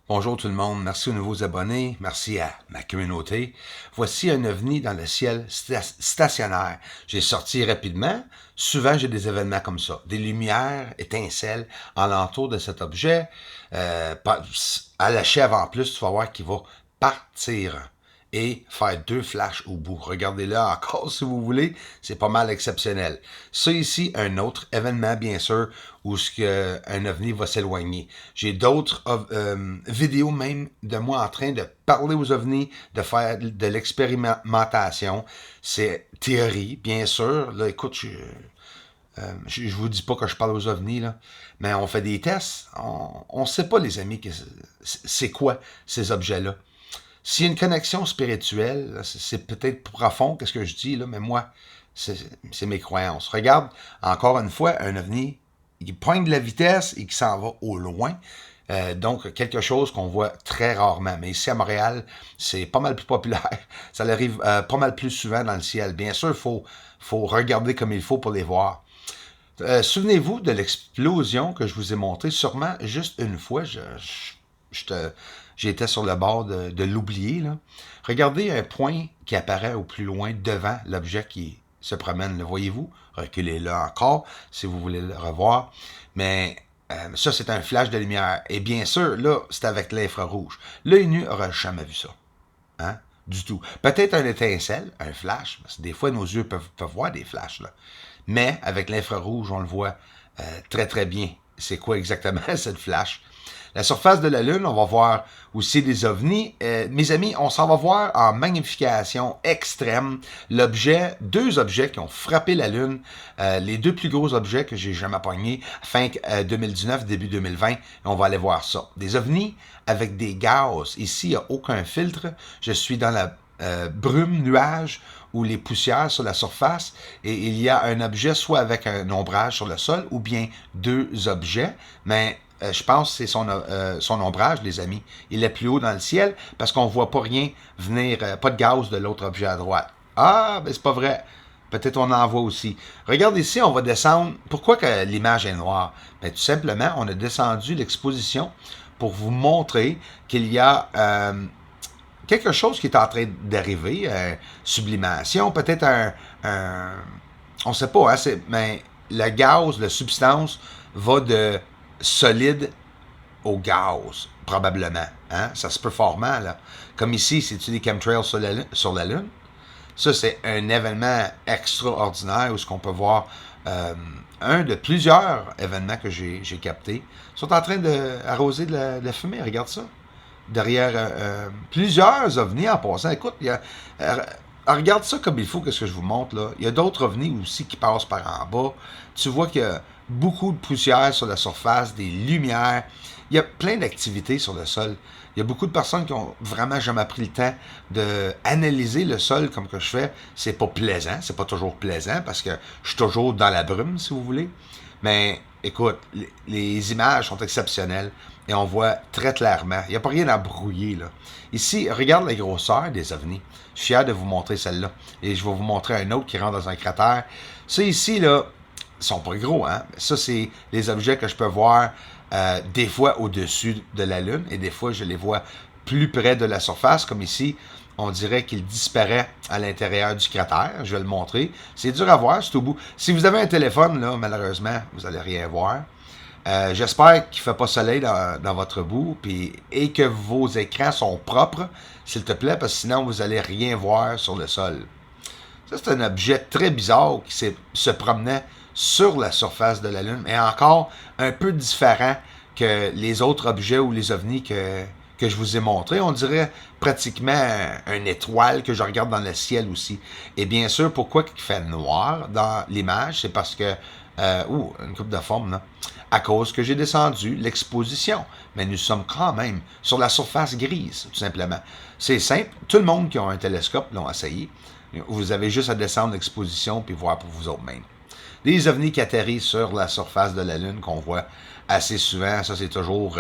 Bonjour tout le monde, merci aux nouveaux abonnés, merci à ma communauté. Voici un ovni dans le ciel stationnaire. J'ai sorti rapidement. Souvent, j'ai des événements comme ça. Des lumières, étincelles alentour de cet objet. À la chèvre en plus, tu vas voir qu'il va partir et faire 2 flashs au bout. Regardez-le encore si vous voulez, c'est pas mal exceptionnel. Ça ici, un autre événement bien sûr où un ovni va s'éloigner. J'ai d'autres vidéos même de moi en train de parler aux ovnis, de faire de l'expérimentation. C'est théorie, bien sûr. Là, écoute, je vous dis pas que je parle aux ovnis, là, mais on fait des tests. On sait pas, les amis, c'est quoi ces objets-là. S'il y a une connexion spirituelle, c'est peut-être profond, qu'est-ce que je dis, là, mais moi, c'est mes croyances. Regarde, encore une fois, un ovni, il pointe de la vitesse et qui s'en va au loin. Donc, quelque chose qu'on voit très rarement. Mais ici, à Montréal, c'est pas mal plus populaire. Ça arrive pas mal plus souvent dans le ciel. Bien sûr, il faut regarder comme il faut pour les voir. Souvenez-vous de l'explosion que je vous ai montrée, sûrement juste une fois. J'étais sur le bord de l'oublier. Là. Regardez un point qui apparaît au plus loin devant l'objet qui se promène. Le voyez-vous? Reculez-le encore si vous voulez le revoir. Mais ça, c'est un flash de lumière. Et bien sûr, là, c'est avec l'infrarouge. L'œil nu n'aura jamais vu ça. Hein? Du tout. Peut-être un étincelle, un flash, parce que des fois, nos yeux peuvent voir des flashs. Là. Mais avec l'infrarouge, on le voit très, très bien. C'est quoi exactement cette flash? La surface de la Lune, on va voir aussi des ovnis. Mes amis, on s'en va voir en magnification extrême deux objets qui ont frappé la Lune, les deux plus gros objets que j'ai jamais pognés, fin 2019, début 2020. On va aller voir ça. Des ovnis avec des gaz. Ici, il n'y a aucun filtre. Je suis dans la brume, nuage, ou les poussières sur la surface, et il y a un objet soit avec un ombrage sur le sol, ou bien deux objets, mais je pense que c'est son ombrage, les amis. Il est plus haut dans le ciel parce qu'on ne voit pas rien venir, pas de gaz de l'autre objet à droite. Ah, ben c'est pas vrai. Peut-être on en voit aussi. Regarde ici, on va descendre. Pourquoi que l'image est noire? Ben, tout simplement, on a descendu l'exposition pour vous montrer qu'il y a quelque chose qui est en train d'arriver. Sublimation, peut-être on ne sait pas, hein, mais le gaz, la substance va de solide au gaz, probablement. Hein? Ça se peut fortement, là. Comme ici, c'est-tu des chemtrails sur la Lune? Ça, c'est un événement extraordinaire où ce qu'on peut voir un de plusieurs événements que j'ai captés. Ils sont en train d'arroser de la fumée, regarde ça. Derrière plusieurs ovnis en passant. Écoute, regarde ça comme il faut, qu'est-ce que je vous montre là. Il y a d'autres ovnis aussi qui passent par en bas. Tu vois qu'il y a beaucoup de poussière sur la surface, des lumières. Il y a plein d'activités sur le sol. Il y a beaucoup de personnes qui ont vraiment jamais pris le temps d'analyser le sol comme que je fais. C'est pas plaisant, c'est pas toujours plaisant parce que je suis toujours dans la brume, si vous voulez. Mais écoute, les images sont exceptionnelles et on voit très clairement. Il n'y a pas rien à brouiller, là. Ici, regarde la grosseur des ovnis. Je suis fier de vous montrer celle-là. Et je vais vous montrer un autre qui rentre dans un cratère. Ça ici, là, ils sont pas gros, hein? Ça, c'est les objets que je peux voir des fois au-dessus de la Lune et des fois, je les vois plus près de la surface, comme ici. On dirait qu'il disparaît à l'intérieur du cratère. Je vais le montrer. C'est dur à voir, c'est au bout. Si vous avez un téléphone, là, malheureusement, vous n'allez rien voir. J'espère qu'il ne fait pas soleil dans votre bout et que vos écrans sont propres, s'il te plaît, parce que sinon, vous n'allez rien voir sur le sol. Ça, c'est un objet très bizarre qui se promenait sur la surface de la Lune, mais encore un peu différent que les autres objets ou les ovnis que je vous ai montré. On dirait pratiquement une étoile que je regarde dans le ciel aussi. Et bien sûr, pourquoi il fait noir dans l'image? C'est parce que... une coupe de forme, là. À cause que j'ai descendu l'exposition. Mais nous sommes quand même sur la surface grise, tout simplement. C'est simple. Tout le monde qui a un télescope l'ont essayé. Vous avez juste à descendre l'exposition puis voir pour vous autres même. Les ovnis qui atterrissent sur la surface de la Lune qu'on voit assez souvent, ça c'est toujours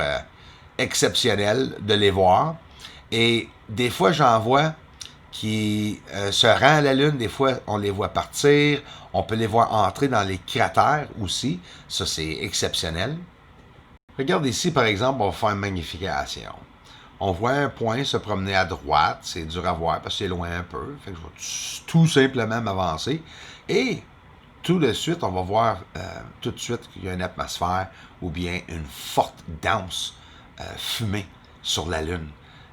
exceptionnel de les voir. Et des fois, j'en vois qui se rend à la Lune. Des fois, on les voit partir. On peut les voir entrer dans les cratères aussi. Ça, c'est exceptionnel. Regarde ici, par exemple, on va faire une magnification. On voit un point se promener à droite. C'est dur à voir parce que c'est loin un peu. Fait que je vais tout simplement m'avancer. Et tout de suite, on va voir tout de suite qu'il y a une atmosphère ou bien une forte dense fumée sur la Lune.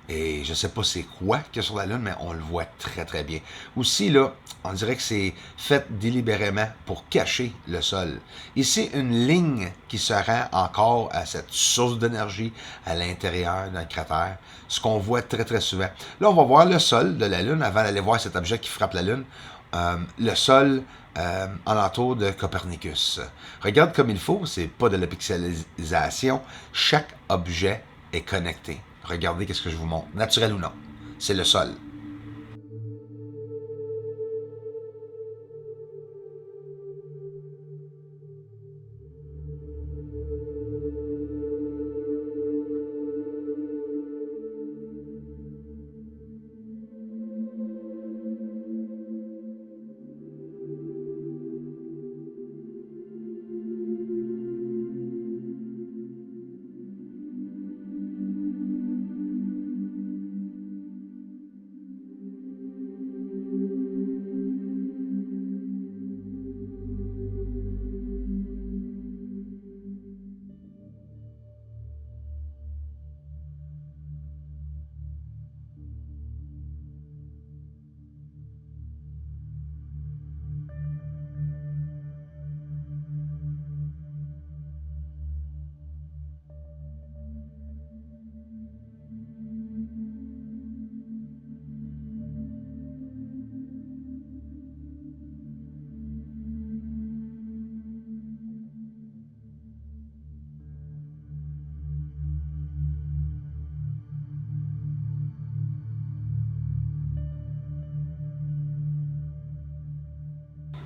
Et je ne sais pas c'est quoi qu'il y a sur la Lune, mais on le voit très très bien. Aussi, là, on dirait que c'est fait délibérément pour cacher le sol. Ici, une ligne qui se rend encore à cette source d'énergie à l'intérieur d'un cratère, ce qu'on voit très très souvent. Là, on va voir le sol de la Lune avant d'aller voir cet objet qui frappe la Lune. Le sol alentour de Copernicus. Regarde comme il faut, c'est pas de la pixelisation. Chaque objet est connecté. Regardez qu'est-ce que je vous montre, naturel ou non. C'est le sol.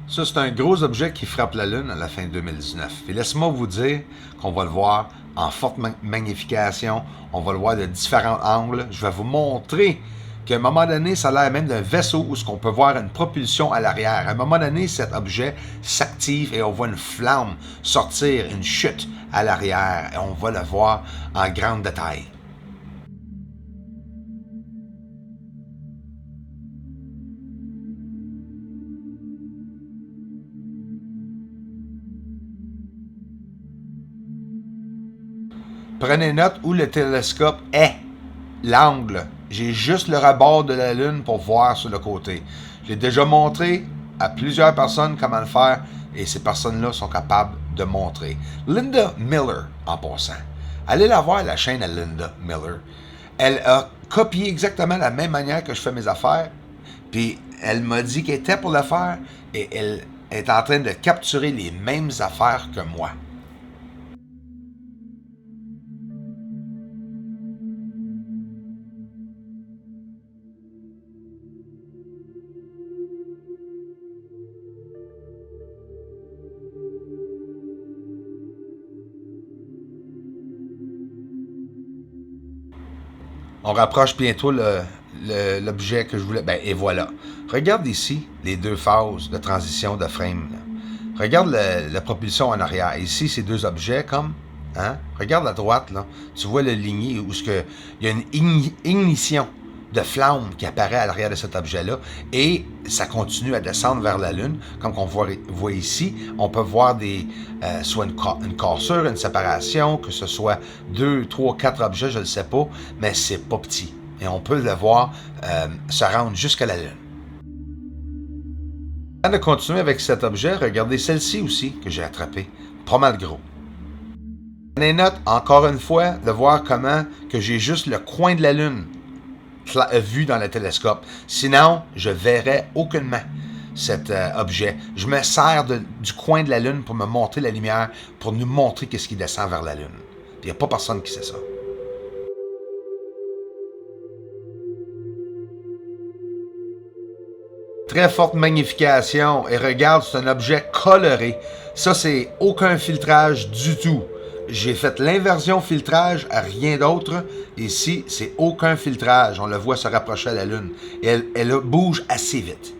Ça, c'est un gros objet qui frappe la Lune à la fin 2019. Et laisse-moi vous dire qu'on va le voir en forte magnification. On va le voir de différents angles. Je vais vous montrer qu'à un moment donné, ça a l'air même d'un vaisseau où on peut voir une propulsion à l'arrière. À un moment donné, cet objet s'active et on voit une flamme sortir, une chute à l'arrière. Et on va le voir en grand détail. Prenez note où le télescope est, l'angle. J'ai juste le rebord de la Lune pour voir sur le côté. J'ai déjà montré à plusieurs personnes comment le faire et ces personnes-là sont capables de montrer. Linda Miller, en passant. Allez la voir, la chaîne à Linda Miller. Elle a copié exactement la même manière que je fais mes affaires. Puis elle m'a dit qu'elle était pour le faire et elle est en train de capturer les mêmes affaires que moi. On rapproche bientôt l'objet que je voulais. Ben, et voilà. Regarde ici les deux phases de transition de frame. Là. Regarde la propulsion en arrière. Ici, ces deux objets comme. Hein? Regarde à droite, là. Tu vois le ligné où il y a une ignition de flamme qui apparaît à l'arrière de cet objet-là et ça continue à descendre vers la Lune. Comme on voit ici, on peut voir soit une cassure, une séparation, que ce soit 2, 3, 4 objets, je ne sais pas, mais c'est pas petit. Et on peut le voir se rendre jusqu'à la Lune. Avant de continuer avec cet objet, regardez celle-ci aussi que j'ai attrapée. Pas mal gros. Prenez note, encore une fois, de voir comment que j'ai juste le coin de la Lune vu dans le télescope. Sinon, je verrais aucunement cet objet. Je me sers du coin de la Lune pour me montrer la lumière, pour nous montrer qu'est-ce qui descend vers la Lune. Il n'y a pas personne qui sait ça. Très forte magnification. Et regarde, c'est un objet coloré. Ça, c'est aucun filtrage du tout. J'ai fait l'inversion filtrage à rien d'autre. Ici, c'est aucun filtrage. On le voit se rapprocher à la Lune. Et elle bouge assez vite.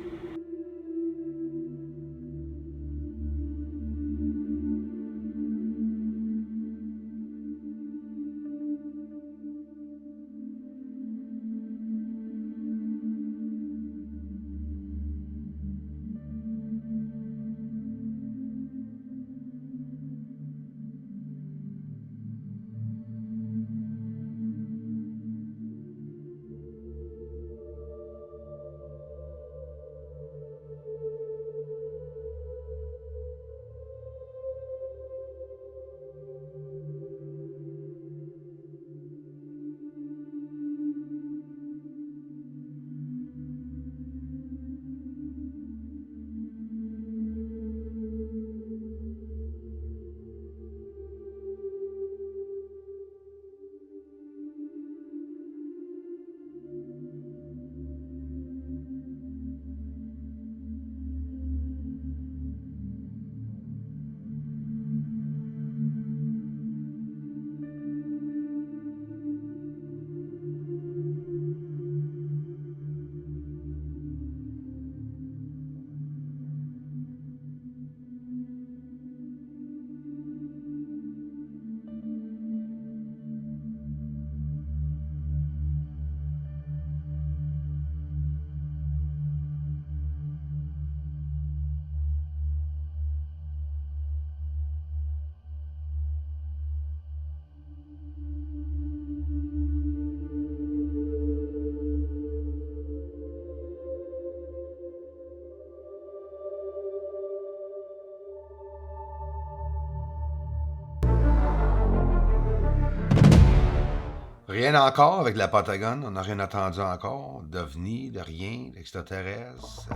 Rien encore avec la Pentagone. On n'a rien entendu encore. D'OVNI, de rien, d'extraterrestres.